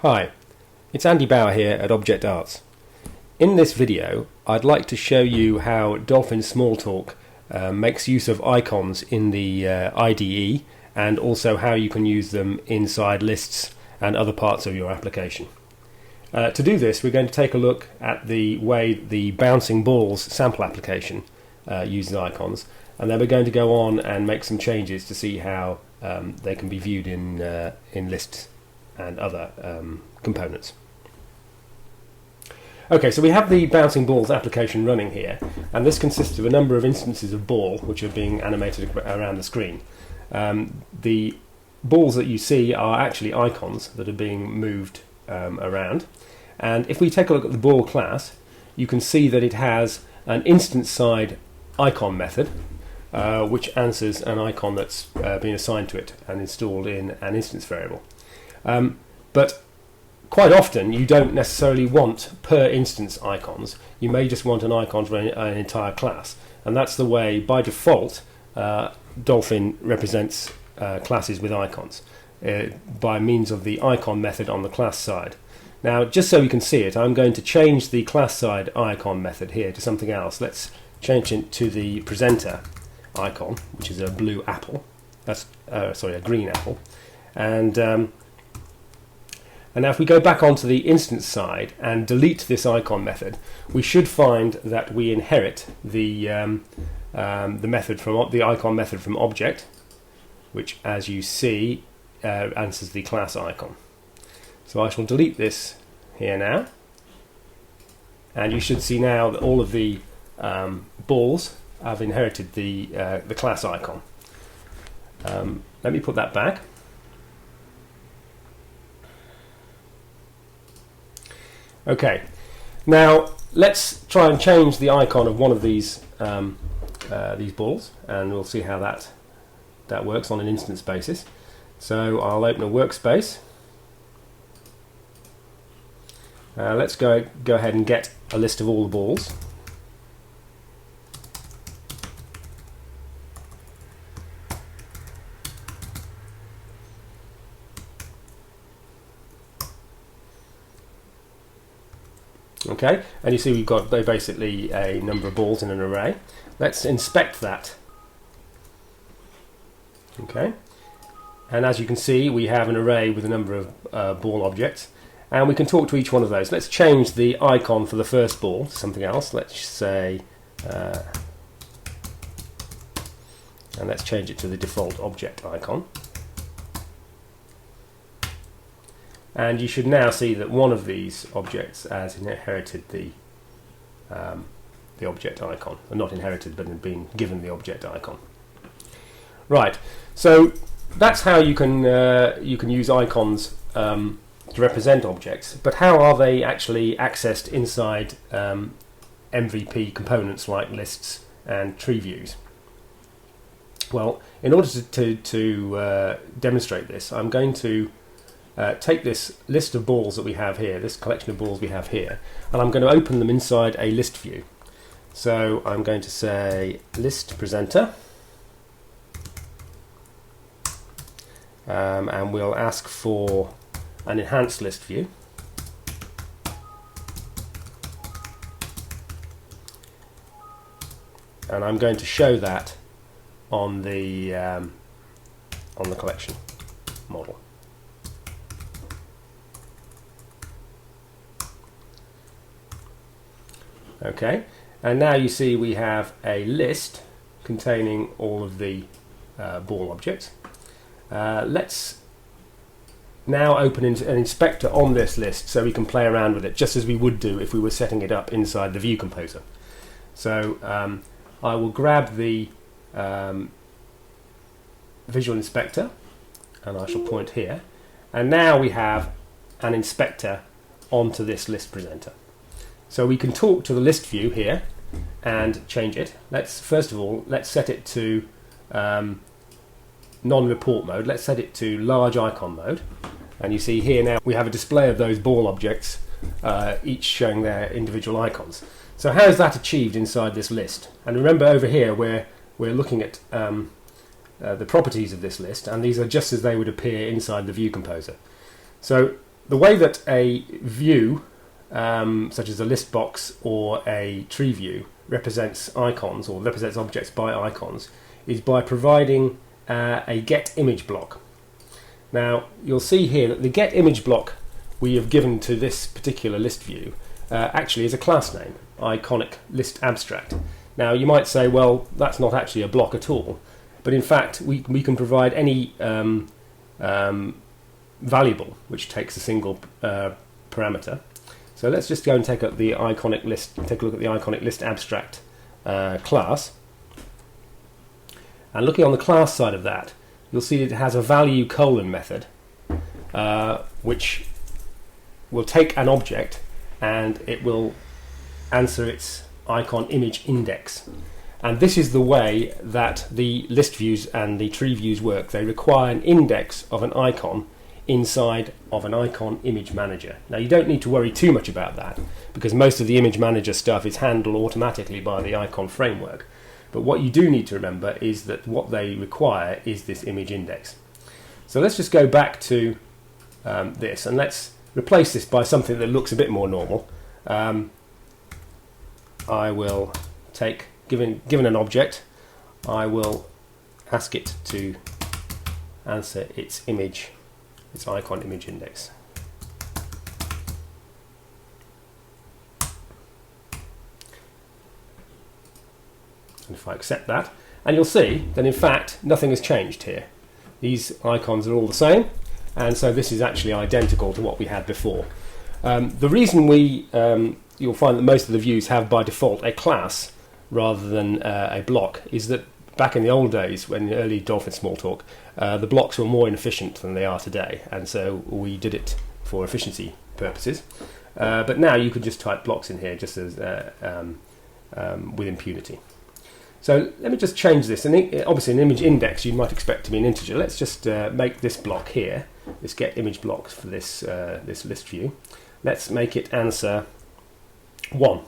Hi, it's Andy Bauer here at Object Arts. In this video I'd like to show you how Dolphin Smalltalk makes use of icons in the IDE, and also how you can use them inside lists and other parts of your application. To do this, we're going to take a look at the way the bouncing balls sample application uses icons, and then we're going to go on and make some changes to see how they can be viewed in lists and other components. Okay, so we have the bouncing balls application running here, and this consists of a number of instances of ball which are being animated around the screen. The balls that you see are actually icons that are being moved around, and if we take a look at the ball class, you can see that it has an instance side icon method which answers an icon that's been assigned to it and installed in an instance variable. But quite often you don't necessarily want per instance icons. You may just want an icon for an entire class, and that's the way by default Dolphin represents classes with icons by means of the icon method on the class side. Now, just so we can see it, I'm going to change the class side icon method here to something else. Let's change it to the presenter icon, which is a blue apple. That's sorry, a green apple. And now if we go back onto the instance side and delete this icon method, we should find that we inherit the method from the icon method from object, which, as you see, answers the class icon. So I shall delete this here now, and you should see now that all of the balls have inherited the class icon. Let me put that back. Okay, now let's try and change the icon of one of these balls, and we'll see how that works on an instance basis. So I'll open a workspace. Let's go ahead and get a list of all the balls. Okay, and you see we've got basically a number of balls in an array. Let's inspect that. Okay, and as you can see, we have an array with a number of ball objects, and we can talk to each one of those. Let's change the icon for the first ball to something else. Let's say, and let's change it to the default object icon. And you should now see that one of these objects has inherited the object icon, or not inherited, but been given the object icon. Right. So that's how you can use icons to represent objects. But how are they actually accessed inside MVP components like lists and tree views? Well, in order to demonstrate this, I'm going to take this list of balls that we have here, this collection of balls we have here, and I'm going to open them inside a list view. So I'm going to say list presenter, and we'll ask for an enhanced list view. And I'm going to show that on the collection model. Okay, and now you see we have a list containing all of the ball objects. Let's now open an inspector on this list so we can play around with it, just as we would do if we were setting it up inside the view composer. So I will grab the visual inspector, and I shall point here, and now we have an inspector onto this list presenter. So we can talk to the list view here and change it. First of all, let's set it to non-report mode. Let's set it to large icon mode, and you see here now we have a display of those ball objects, each showing their individual icons. So how is that achieved inside this list? And remember, over here we're looking at the properties of this list, and these are just as they would appear inside the view composer. So The way that a view, such as a list box or a tree view, represents icons or represents objects by icons is by providing a get image block. Now you'll see here that the get image block we have given to this particular list view actually is a class name, iconic list abstract. Now you might say, well, that's not actually a block at all, but in fact we can provide any variable which takes a single parameter. So let's just go and take up the iconic list. Take a look at the iconic list abstract class, and looking on the class side of that, you'll see it has a value colon method, which will take an object and it will answer its icon image index. And this is the way that the list views and the tree views work. They require an index of an icon inside of an icon image manager. Now you don't need to worry too much about that because most of the image manager stuff is handled automatically by the icon framework. But what you do need to remember is that what they require is this image index. So let's just go back to this and let's replace this by something that looks a bit more normal. I will take, given an object, I will ask it to answer its image, its icon image index. And if I accept that, and you'll see that in fact nothing has changed here. These icons are all the same, and so this is actually identical to what we had before. The reason you'll find that most of the views have by default a class rather than a block is that back in the old days, when the early Dolphin Smalltalk, the blocks were more inefficient than they are today, and so we did it for efficiency purposes. But now you can just type blocks in here just as with impunity. So let me just change this, and obviously an image index you might expect to be an integer. Let's just make this block here, this get image block for this this list view. Let's make it answer 1.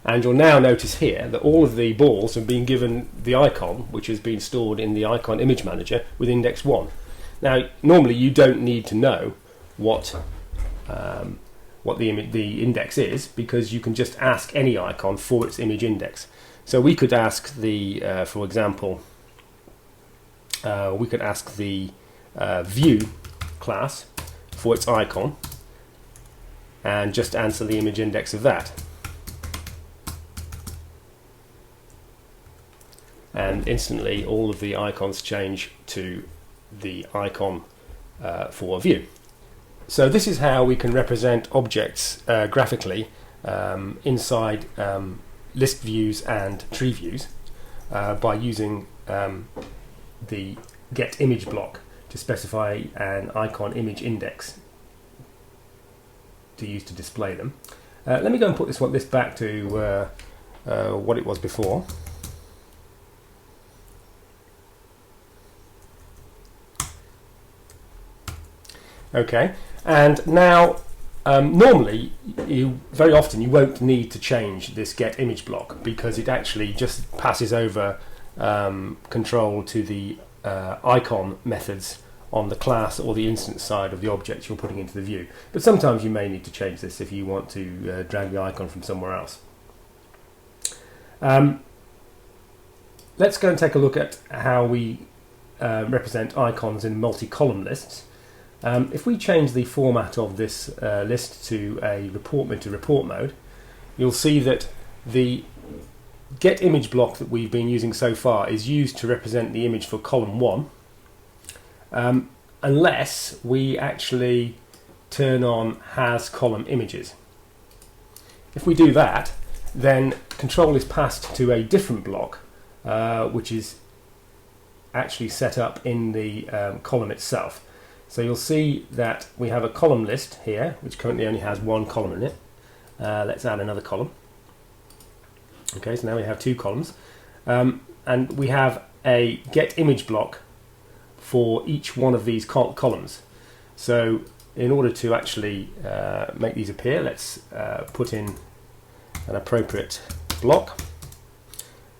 And you'll now notice here that all of the balls have been given the icon, which has been stored in the icon image manager with index 1. Now, normally you don't need to know what the index is, because you can just ask any icon for its image index. So we could ask the, for example, we could ask the view class for its icon and just answer the image index of that. And instantly all of the icons change to the icon for a view. So this is how we can represent objects graphically inside list views and tree views by using the get image block to specify an icon image index to use to display them. Let me go and put this back to what it was before. Okay, and now normally very often you won't need to change this get image block because it actually just passes over control to the icon methods on the class or the instance side of the object you're putting into the view. But sometimes you may need to change this if you want to drag the icon from somewhere else. Let's go and take a look at how we represent icons in multi-column lists. If we change the format of this list to a report mode, you'll see that the get image block that we've been using so far is used to represent the image for column 1, unless we actually turn on has column images. If we do that, then control is passed to a different block, which is actually set up in the column itself. So you'll see that we have a column list here, which currently only has 1 column in it. Let's add another column. Okay, so now we have 2 columns. And we have a get image block for each one of these columns. So in order to actually make these appear, let's put in an appropriate block.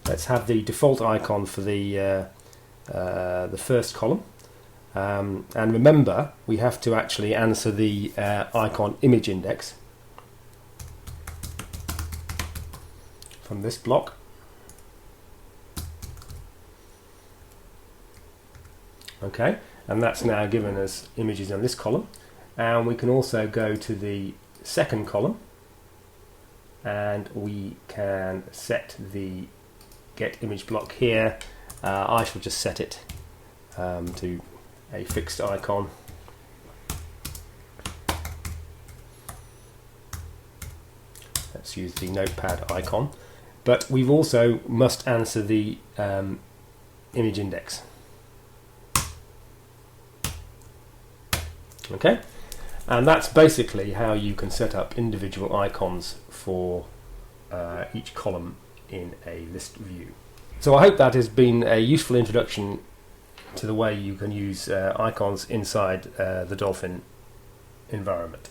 Let's have the default icon for the first column. And remember, we have to actually answer the icon image index from this block. Okay, and that's now given us images in this column. And we can also go to the second column, and we can set the get image block here. I shall just set it to a fixed icon. Let's use the notepad icon, but we've also must answer the image index. Okay, and that's basically how you can set up individual icons for each column in a list view. So I hope that has been a useful introduction to the way you can use icons inside the Dolphin environment.